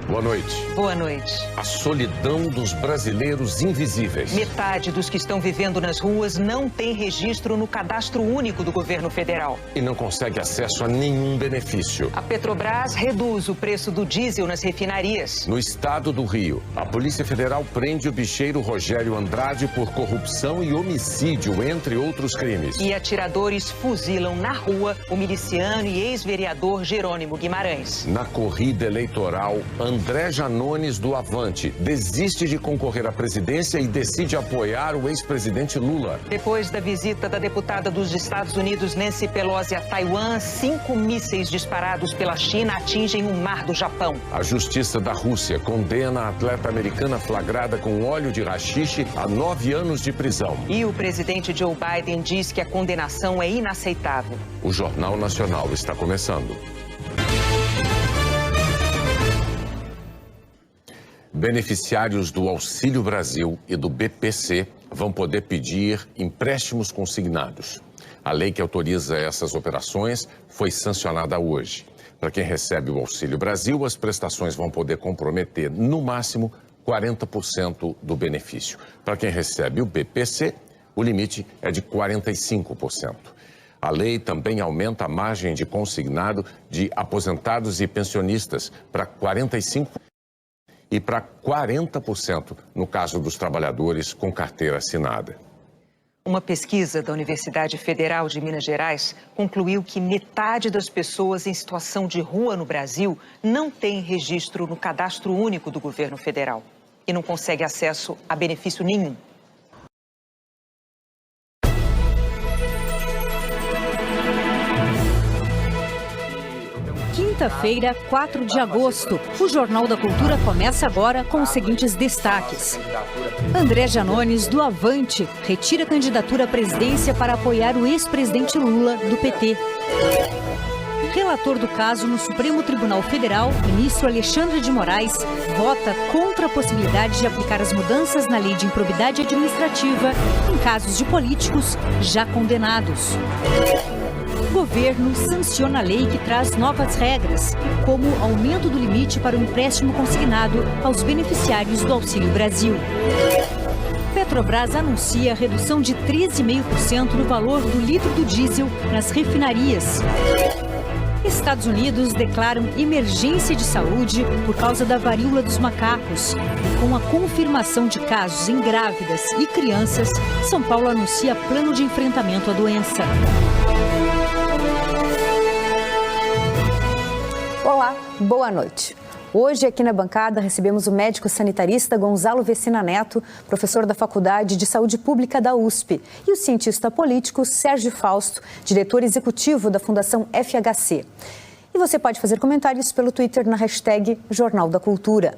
Boa noite. Boa noite. A solidão dos brasileiros invisíveis. Metade dos que estão vivendo nas ruas não tem registro no cadastro único do governo federal. E não consegue acesso a nenhum benefício. A Petrobras reduz o preço do diesel nas refinarias. No estado do Rio, a Polícia Federal prende o bicheiro Rogério Andrade por corrupção e homicídio, entre outros crimes. E atiradores fuzilam na rua o miliciano e ex-vereador Jerônimo Guimarães. Na corrida eleitoral, André Janones, do Avante, desiste de concorrer à presidência e decide apoiar o ex-presidente Lula. Depois da visita da deputada dos Estados Unidos, Nancy Pelosi, a Taiwan, 5 mísseis disparados pela China atingem o mar do Japão. A Justiça da Rússia condena a atleta americana flagrada com óleo de haxixe a 9 anos de prisão. E o presidente Joe Biden diz que a condenação é inaceitável. O Jornal Nacional está começando. Beneficiários do Auxílio Brasil e do BPC vão poder pedir empréstimos consignados. A lei que autoriza essas operações foi sancionada hoje. Para quem recebe o Auxílio Brasil, as prestações vão poder comprometer, no máximo, 40% do benefício. Para quem recebe o BPC, o limite é de 45%. A lei também aumenta a margem de consignado de aposentados e pensionistas para 45% e para 40% no caso dos trabalhadores com carteira assinada. Uma pesquisa da Universidade Federal de Minas Gerais concluiu que metade das pessoas em situação de rua no Brasil não tem registro no cadastro único do governo federal e não consegue acesso a benefício nenhum. Quinta-feira, 4 de agosto. O Jornal da Cultura começa agora com os seguintes destaques. André Janones, do Avante, retira a candidatura à presidência para apoiar o ex-presidente Lula, do PT. Relator do caso no Supremo Tribunal Federal, ministro Alexandre de Moraes, vota contra a possibilidade de aplicar as mudanças na lei de improbidade administrativa em casos de políticos já condenados. O governo sanciona a lei que traz novas regras, como aumento do limite para o empréstimo consignado aos beneficiários do Auxílio Brasil. Petrobras anuncia a redução de 13,5% no valor do litro do diesel nas refinarias. Estados Unidos declaram emergência de saúde por causa da varíola dos macacos. E com a confirmação de casos em grávidas e crianças, São Paulo anuncia plano de enfrentamento à doença. Olá, boa noite. Hoje, aqui na bancada, recebemos o médico sanitarista Gonzalo Vecina Neto, professor da Faculdade de Saúde Pública da USP, e o cientista político Sérgio Fausto, diretor executivo da Fundação FHC. E você pode fazer comentários pelo Twitter na hashtag Jornal da Cultura.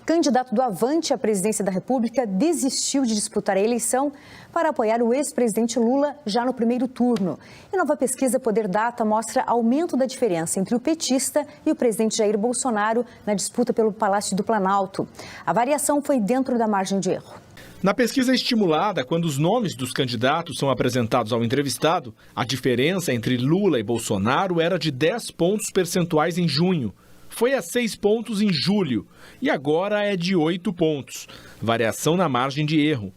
Candidato do Avante à presidência da República desistiu de disputar a eleição para apoiar o ex-presidente Lula já no primeiro turno. E nova pesquisa Poder Data mostra aumento da diferença entre o petista e o presidente Jair Bolsonaro na disputa pelo Palácio do Planalto. A variação foi dentro da margem de erro. Na pesquisa estimulada, quando os nomes dos candidatos são apresentados ao entrevistado, a diferença entre Lula e Bolsonaro era de 10 pontos percentuais em junho. Foi a 6 pontos em julho e agora é de 8 pontos. Variação na margem de erro.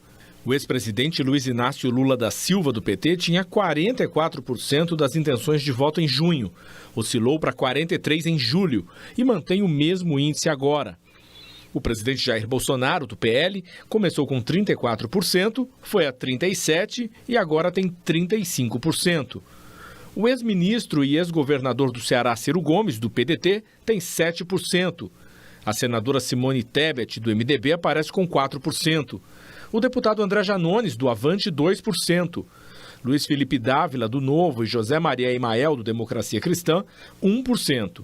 O ex-presidente Luiz Inácio Lula da Silva, do PT, tinha 44% das intenções de voto em junho. Oscilou para 43% em julho e mantém o mesmo índice agora. O presidente Jair Bolsonaro, do PL, começou com 34%, foi a 37% e agora tem 35%. O ex-ministro e ex-governador do Ceará, Ciro Gomes, do PDT, tem 7%. A senadora Simone Tebet, do MDB, aparece com 4%. O deputado André Janones, do Avante, 2%. Luiz Felipe Dávila, do Novo, e José Maria Emael, do Democracia Cristã, 1%.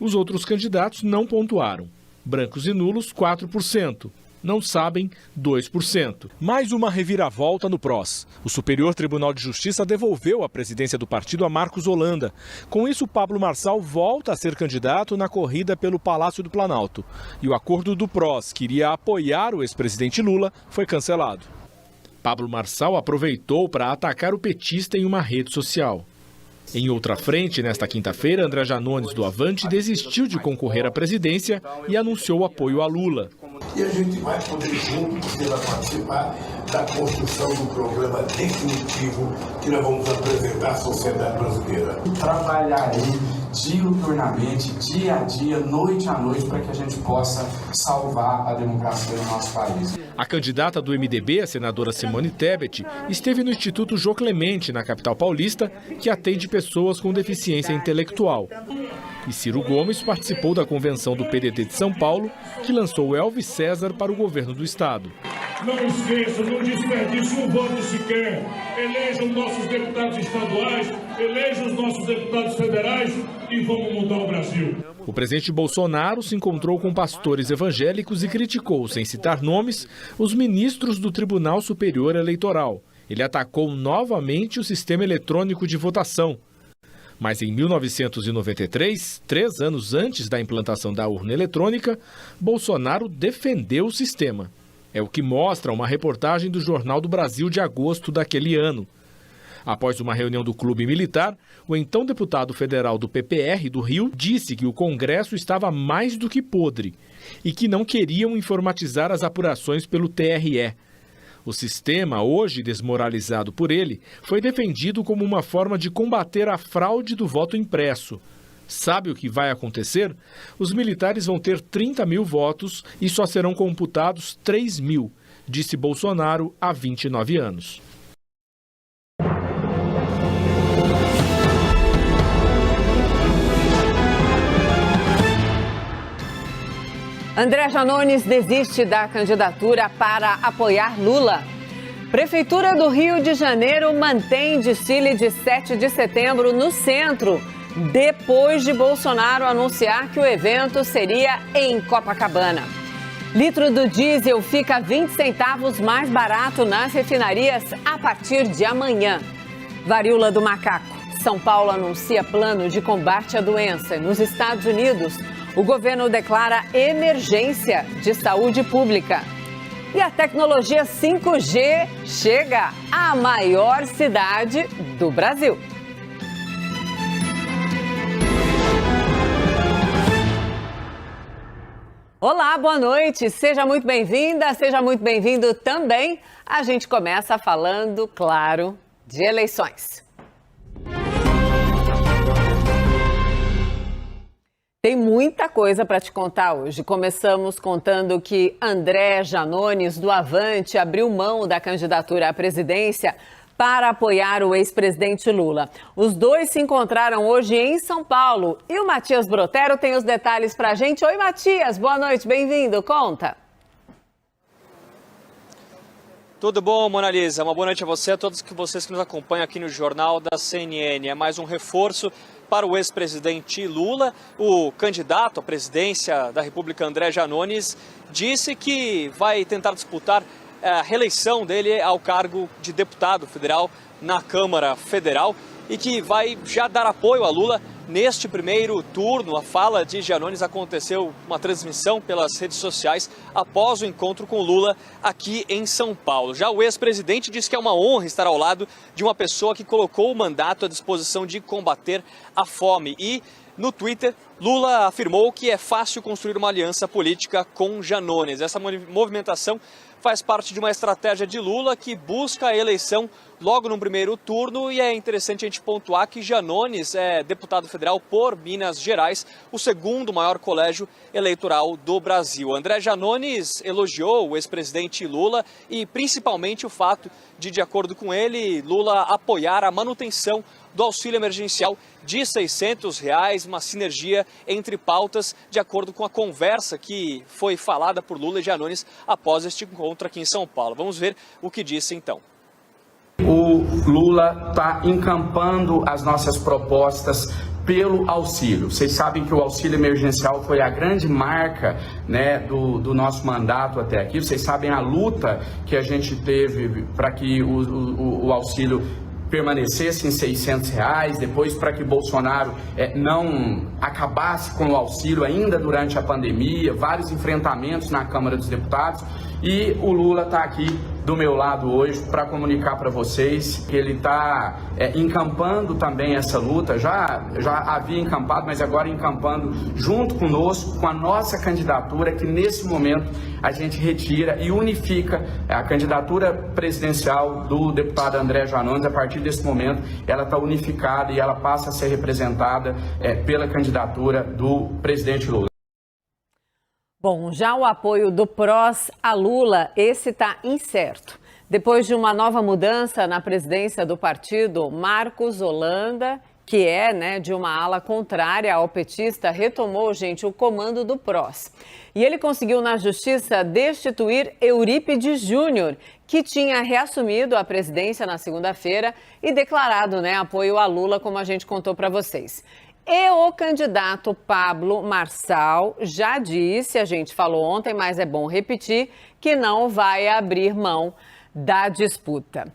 Os outros candidatos não pontuaram. Brancos e nulos, 4%. Não sabem, 2%. Mais uma reviravolta no PROS. O Superior Tribunal de Justiça devolveu a presidência do partido a Marcos Holanda. Com isso, Pablo Marçal volta a ser candidato na corrida pelo Palácio do Planalto. E o acordo do PROS, que iria apoiar o ex-presidente Lula, foi cancelado. Pablo Marçal aproveitou para atacar o petista em uma rede social. Em outra frente, nesta quinta-feira, André Janones, do Avante, desistiu de concorrer à presidência e anunciou apoio a Lula. E a gente vai poder junto, porque vai participar da construção do programa definitivo que nós vamos apresentar à sociedade brasileira. Trabalharei diuturnamente, dia a dia, noite a noite, para que a gente possa salvar a democracia do nosso país. A candidata do MDB, a senadora Simone Tebet, esteve no Instituto Jô Clemente, na capital paulista, que atende pessoas com deficiência intelectual. E Ciro Gomes participou da convenção do PDT de São Paulo, que lançou Elvis César para o governo do estado. Não esqueçam, não desperdice um voto sequer. Elejam nossos deputados estaduais, elejam os nossos deputados federais e vamos mudar o Brasil. O presidente Bolsonaro se encontrou com pastores evangélicos e criticou, sem citar nomes, os ministros do Tribunal Superior Eleitoral. Ele atacou novamente o sistema eletrônico de votação. Mas em 1993, 3 anos antes da implantação da urna eletrônica, Bolsonaro defendeu o sistema. É o que mostra uma reportagem do Jornal do Brasil de agosto daquele ano. Após uma reunião do Clube Militar, o então deputado federal do PPR do Rio disse que o Congresso estava mais do que podre e que não queriam informatizar as apurações pelo TRE. O sistema, hoje desmoralizado por ele, foi defendido como uma forma de combater a fraude do voto impresso. Sabe o que vai acontecer? Os militares vão ter 30 mil votos e só serão computados 3 mil, disse Bolsonaro há 29 anos. André Janones desiste da candidatura para apoiar Lula. Prefeitura do Rio de Janeiro mantém desfile de 7 de setembro no centro, depois de Bolsonaro anunciar que o evento seria em Copacabana. Litro do diesel fica 20 centavos mais barato nas refinarias a partir de amanhã. Varíola do macaco. São Paulo anuncia plano de combate à doença. Nos Estados Unidos, o governo declara emergência de saúde pública. E a tecnologia 5G chega à maior cidade do Brasil. Olá, boa noite. Seja muito bem-vinda, seja muito bem-vindo também. A gente começa falando, claro, de eleições. Tem muita coisa para te contar hoje. Começamos contando que André Janones, do Avante, abriu mão da candidatura à presidência para apoiar o ex-presidente Lula. Os dois se encontraram hoje em São Paulo. E o Matias Brotero tem os detalhes para a gente. Oi, Matias, boa noite, bem-vindo. Conta. Tudo bom, Mona Lisa? Uma boa noite a você, a todos vocês que nos acompanham aqui no Jornal da CNN. É mais um reforço para o ex-presidente Lula. O candidato à presidência da República, André Janones, disse que vai tentar disputar a reeleição dele ao cargo de deputado federal na Câmara Federal e que vai já dar apoio a Lula neste primeiro turno. A fala de Janones aconteceu uma transmissão pelas redes sociais após o encontro com Lula aqui em São Paulo. Já o ex-presidente disse que é uma honra estar ao lado de uma pessoa que colocou o mandato à disposição de combater a fome. E no Twitter, Lula afirmou que é fácil construir uma aliança política com Janones. Essa movimentação faz parte de uma estratégia de Lula que busca a eleição logo no primeiro turno, e é interessante a gente pontuar que Janones é deputado federal por Minas Gerais, o segundo maior colégio eleitoral do Brasil. André Janones elogiou o ex-presidente Lula e principalmente o fato de acordo com ele, Lula apoiar a manutenção do auxílio emergencial de R$ 600, uma sinergia entre pautas, de acordo com a conversa que foi falada por Lula e Janones após este encontro aqui em São Paulo. Vamos ver o que disse então. O Lula está encampando as nossas propostas pelo auxílio. Vocês sabem que o auxílio emergencial foi a grande marca, né, do nosso mandato até aqui. Vocês sabem a luta que a gente teve para que o auxílio permanecesse em R$ 600, depois para que Bolsonaro não acabasse com o auxílio ainda durante a pandemia, vários enfrentamentos na Câmara dos Deputados. E o Lula está aqui do meu lado hoje para comunicar para vocês que ele está encampando também essa luta, já havia encampado, mas agora encampando junto conosco, com a nossa candidatura, que nesse momento a gente retira e unifica a candidatura presidencial do deputado André Janones. A partir desse momento ela está unificada e ela passa a ser representada pela candidatura do presidente Lula. Bom, já o apoio do PROS a Lula, esse está incerto. Depois de uma nova mudança na presidência do partido, Marcos Holanda, que é de uma ala contrária ao petista, retomou, gente, o comando do PROS. E ele conseguiu na justiça destituir Eurípides Júnior, que tinha reassumido a presidência na segunda-feira e declarado apoio a Lula, como a gente contou para vocês. E o candidato Pablo Marçal já disse, a gente falou ontem, mas é bom repetir, que não vai abrir mão da disputa.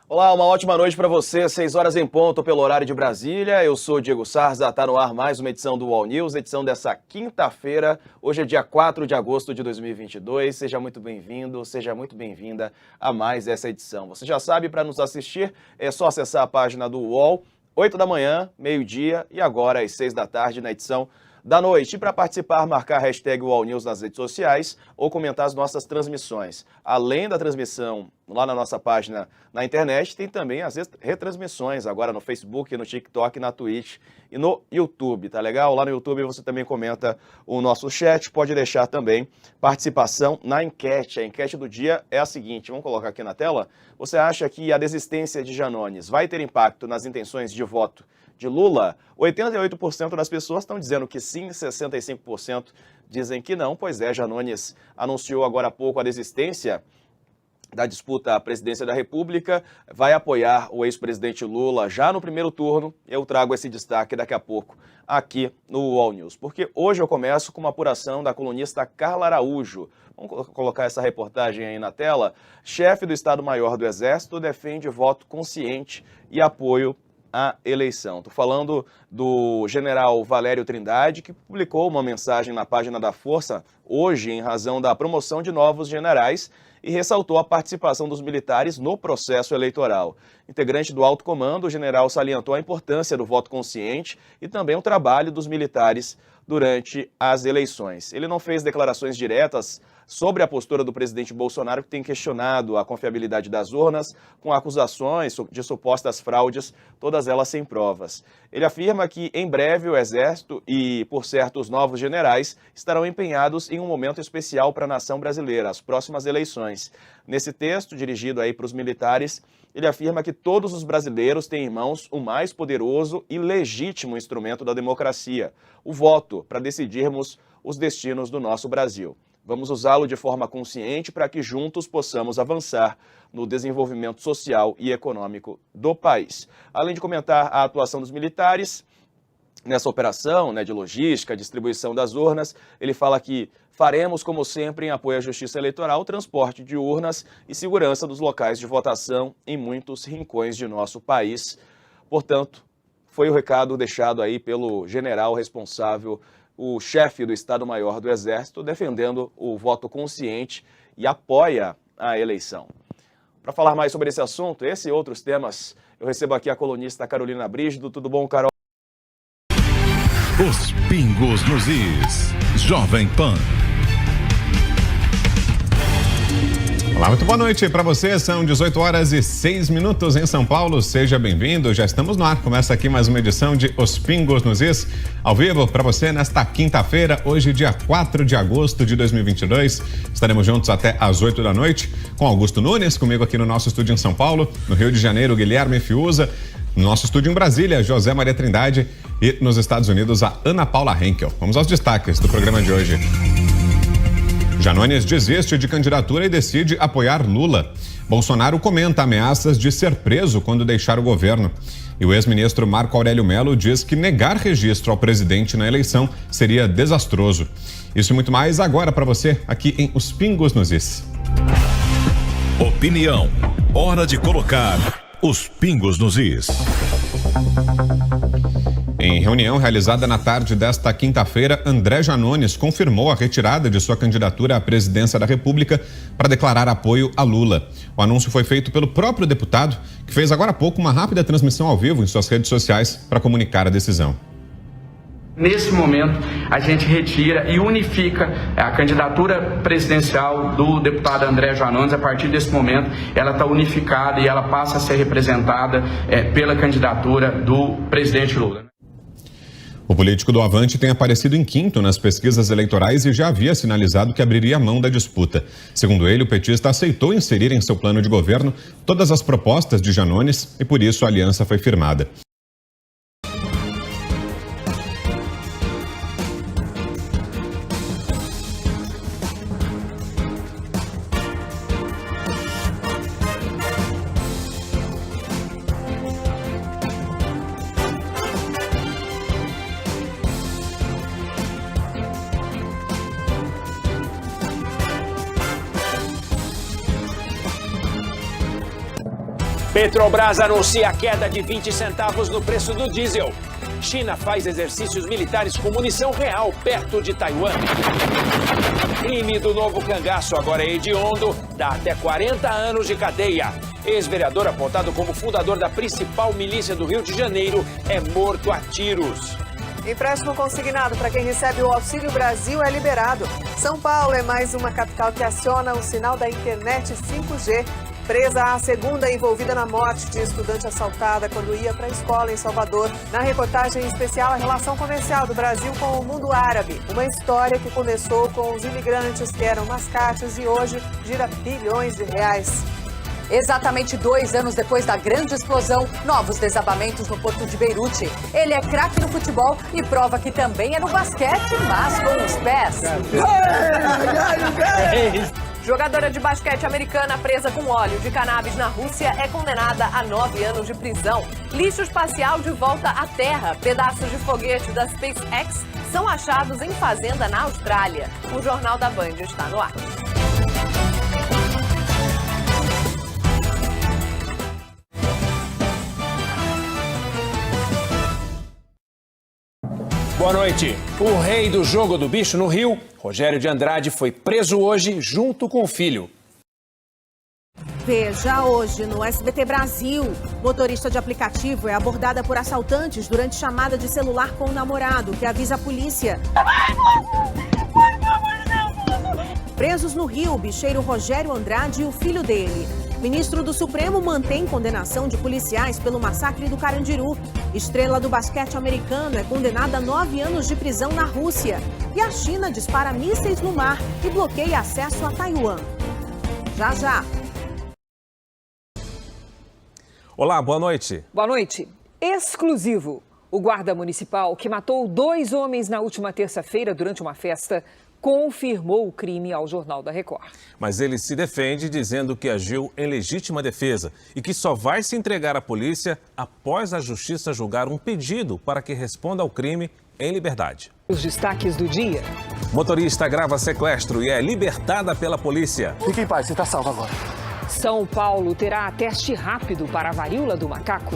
Olá, uma ótima noite para você, 6 horas em ponto pelo horário de Brasília. Eu sou Diego Sarza, está no ar mais uma edição do UOL News, edição dessa quinta-feira. Hoje é dia 4 de agosto de 2022. Seja muito bem-vindo, seja muito bem-vinda a mais essa edição. Você já sabe, para nos assistir é só acessar a página do UOL, 8 da manhã, meio-dia e agora às 6 da tarde na edição da noite. E para participar, marcar a hashtag UOL News nas redes sociais ou comentar as nossas transmissões. Além da transmissão lá na nossa página na internet, tem também as retransmissões agora no Facebook, no TikTok, na Twitch e no YouTube, tá legal? Lá no YouTube você também comenta o nosso chat, pode deixar também participação na enquete. A enquete do dia é a seguinte, vamos colocar aqui na tela. Você acha que a desistência de Janones vai ter impacto nas intenções de voto de Lula? 88% das pessoas estão dizendo que sim, 65% dizem que não, pois Janones anunciou agora há pouco a desistência da disputa à presidência da República, vai apoiar o ex-presidente Lula já no primeiro turno. Eu trago esse destaque daqui a pouco aqui no UOL News, porque hoje eu começo com uma apuração da colunista Carla Araújo. Vamos colocar essa reportagem aí na tela. Chefe do Estado-Maior do Exército defende voto consciente e apoio à eleição. Estou falando do general Valério Trindade, que publicou uma mensagem na página da Força hoje em razão da promoção de novos generais e ressaltou a participação dos militares no processo eleitoral. Integrante do alto comando, o general salientou a importância do voto consciente e também o trabalho dos militares durante as eleições. Ele não fez declarações diretas sobre a postura do presidente Bolsonaro, que tem questionado a confiabilidade das urnas, com acusações de supostas fraudes, todas elas sem provas. Ele afirma que, em breve, o Exército e, por certo, os novos generais estarão empenhados em um momento especial para a nação brasileira, as próximas eleições. Nesse texto, dirigido aí para os militares, ele afirma que todos os brasileiros têm em mãos o mais poderoso e legítimo instrumento da democracia, o voto, para decidirmos os destinos do nosso Brasil. Vamos usá-lo de forma consciente para que juntos possamos avançar no desenvolvimento social e econômico do país. Além de comentar a atuação dos militares nessa operação de logística, distribuição das urnas, ele fala que faremos, como sempre, em apoio à justiça eleitoral, transporte de urnas e segurança dos locais de votação em muitos rincões de nosso país. Portanto, foi o recado deixado aí pelo general responsável, o chefe do Estado-Maior do Exército, defendendo o voto consciente e apoia a eleição. Para falar mais sobre esse assunto, esse e outros temas, eu recebo aqui a colunista Carolina Brígido. Tudo bom, Carol? Os pingos nos is. Jovem Pan. Olá, muito boa noite para você. São 18 horas e 6 minutos em São Paulo. Seja bem-vindo. Já estamos no ar. Começa aqui mais uma edição de Os Pingos nos Is, ao vivo para você nesta quinta-feira, hoje dia 4 de agosto de 2022. Estaremos juntos até às 8 da noite com Augusto Nunes, comigo aqui no nosso estúdio em São Paulo, no Rio de Janeiro, Guilherme Fiuza, no nosso estúdio em Brasília, José Maria Trindade e nos Estados Unidos, a Ana Paula Henkel. Vamos aos destaques do programa de hoje. Janones desiste de candidatura e decide apoiar Lula. Bolsonaro comenta ameaças de ser preso quando deixar o governo. E o ex-ministro Marco Aurélio Mello diz que negar registro ao presidente na eleição seria desastroso. Isso e muito mais agora para você aqui em Os Pingos nos Is. Opinião. Hora de colocar os pingos nos is. Em reunião realizada na tarde desta quinta-feira, André Janones confirmou a retirada de sua candidatura à presidência da República para declarar apoio a Lula. O anúncio foi feito pelo próprio deputado, que fez agora há pouco uma rápida transmissão ao vivo em suas redes sociais para comunicar a decisão. Nesse momento, a gente retira e unifica a candidatura presidencial do deputado André Janones. A partir desse momento, ela está unificada e ela passa a ser representada pela candidatura do presidente Lula. O político do Avante tem aparecido em quinto nas pesquisas eleitorais e já havia sinalizado que abriria mão da disputa. Segundo ele, o petista aceitou inserir em seu plano de governo todas as propostas de Janones e por isso a aliança foi firmada. Petrobras anuncia a queda de 20 centavos no preço do diesel. China faz exercícios militares com munição real perto de Taiwan. Crime do novo cangaço agora é hediondo, dá até 40 anos de cadeia. Ex-vereador apontado como fundador da principal milícia do Rio de Janeiro é morto a tiros. Empréstimo consignado para quem recebe o Auxílio Brasil é liberado. São Paulo é mais uma capital que aciona o sinal da internet 5G. Presa a segunda envolvida na morte de estudante assaltada quando ia para a escola em Salvador. Na reportagem especial, a relação comercial do Brasil com o mundo árabe. Uma história que começou com os imigrantes que eram mascates e hoje gira bilhões de reais. Exatamente 2 anos depois da grande explosão, novos desabamentos no porto de Beirute. Ele é craque no futebol e prova que também é no basquete, mas com os pés. Jogadora de basquete americana presa com óleo de cannabis na Rússia é condenada a 9 anos de prisão. Lixo espacial de volta à Terra. Pedaços de foguete da SpaceX são achados em fazenda na Austrália. O Jornal da Band está no ar. Boa noite. O rei do jogo do bicho no Rio, Rogério de Andrade, foi preso hoje junto com o filho. Veja hoje no SBT Brasil. Motorista de aplicativo é abordada por assaltantes durante chamada de celular com o namorado, que avisa a polícia. Presos no Rio, o bicheiro Rogério Andrade e o filho dele. Ministro do Supremo mantém condenação de policiais pelo massacre do Carandiru. Estrela do basquete americano é condenada a 9 anos de prisão na Rússia. E a China dispara mísseis no mar e bloqueia acesso a Taiwan. Já, já. Olá, boa noite. Boa noite. Exclusivo. O guarda municipal que matou 2 homens na última terça-feira durante uma festa confirmou o crime ao Jornal da Record. Mas ele se defende dizendo que agiu em legítima defesa e que só vai se entregar à polícia após a justiça julgar um pedido para que responda ao crime em liberdade. Os destaques do dia. Motorista grava sequestro e é libertada pela polícia. Fique em paz, você está salvo agora. São Paulo terá teste rápido para a varíola do macaco.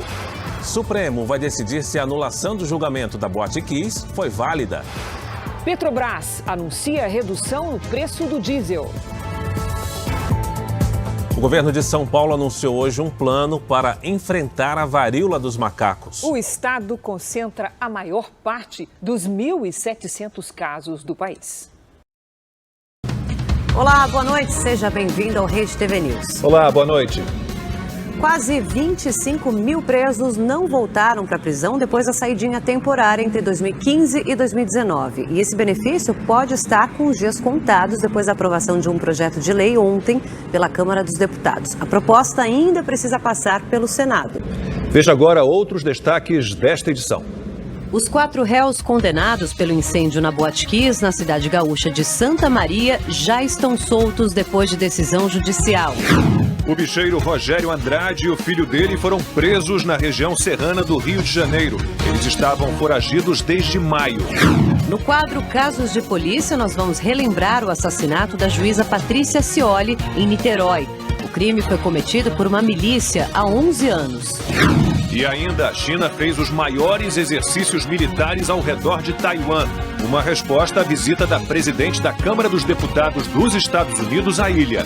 Supremo vai decidir se a anulação do julgamento da Boate Kiss foi válida. Petrobras anuncia redução no preço do diesel. O governo de São Paulo anunciou hoje um plano para enfrentar a varíola dos macacos. O estado concentra a maior parte dos 1.700 casos do país. Olá, boa noite. Seja bem-vindo ao Rede TV News. Olá, boa noite. Quase 25 mil presos não voltaram para a prisão depois da saidinha temporária entre 2015 e 2019. E esse benefício pode estar com os dias contados depois da aprovação de um projeto de lei ontem pela Câmara dos Deputados. A proposta ainda precisa passar pelo Senado. Veja agora outros destaques desta edição. Os 4 réus condenados pelo incêndio na Boate Kiss, na cidade gaúcha de Santa Maria, já estão soltos depois de decisão judicial. O bicheiro Rogério Andrade e o filho dele foram presos na região serrana do Rio de Janeiro. Eles estavam foragidos desde maio. No quadro Casos de Polícia, nós vamos relembrar o assassinato da juíza Patrícia Scioli, em Niterói. O crime foi cometido por uma milícia há 11 anos. E ainda, a China fez os maiores exercícios militares ao redor de Taiwan. Uma resposta à visita da presidente da Câmara dos Deputados dos Estados Unidos à ilha.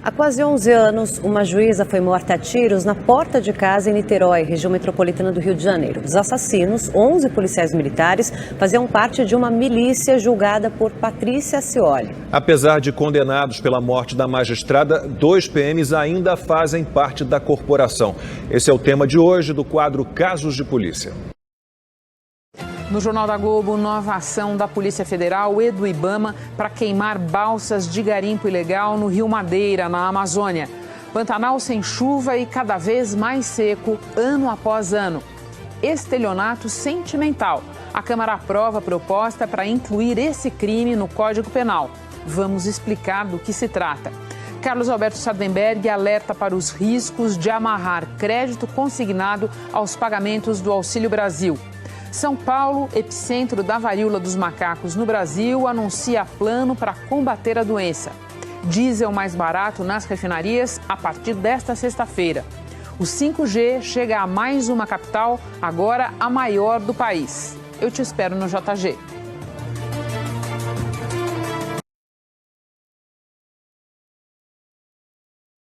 Há quase 11 anos, uma juíza foi morta a tiros na porta de casa em Niterói, região metropolitana do Rio de Janeiro. Os assassinos, 11 policiais militares, faziam parte de uma milícia julgada por Patrícia Cioli. Apesar de condenados pela morte da magistrada, 2 PMs ainda fazem parte da corporação. Esse é o tema de hoje do quadro Casos de Polícia. No Jornal da Globo, nova ação da Polícia Federal e do Ibama para queimar balsas de garimpo ilegal no Rio Madeira, na Amazônia. Pantanal sem chuva e cada vez mais seco, ano após ano. Estelionato sentimental. A Câmara aprova a proposta para incluir esse crime no Código Penal. Vamos explicar do que se trata. Carlos Alberto Sardenberg alerta para os riscos de amarrar crédito consignado aos pagamentos do Auxílio Brasil. São Paulo, epicentro da varíola dos macacos no Brasil, anuncia plano para combater a doença. Diesel mais barato nas refinarias a partir desta sexta-feira. O 5G chega a mais uma capital, agora a maior do país. Eu te espero no JG.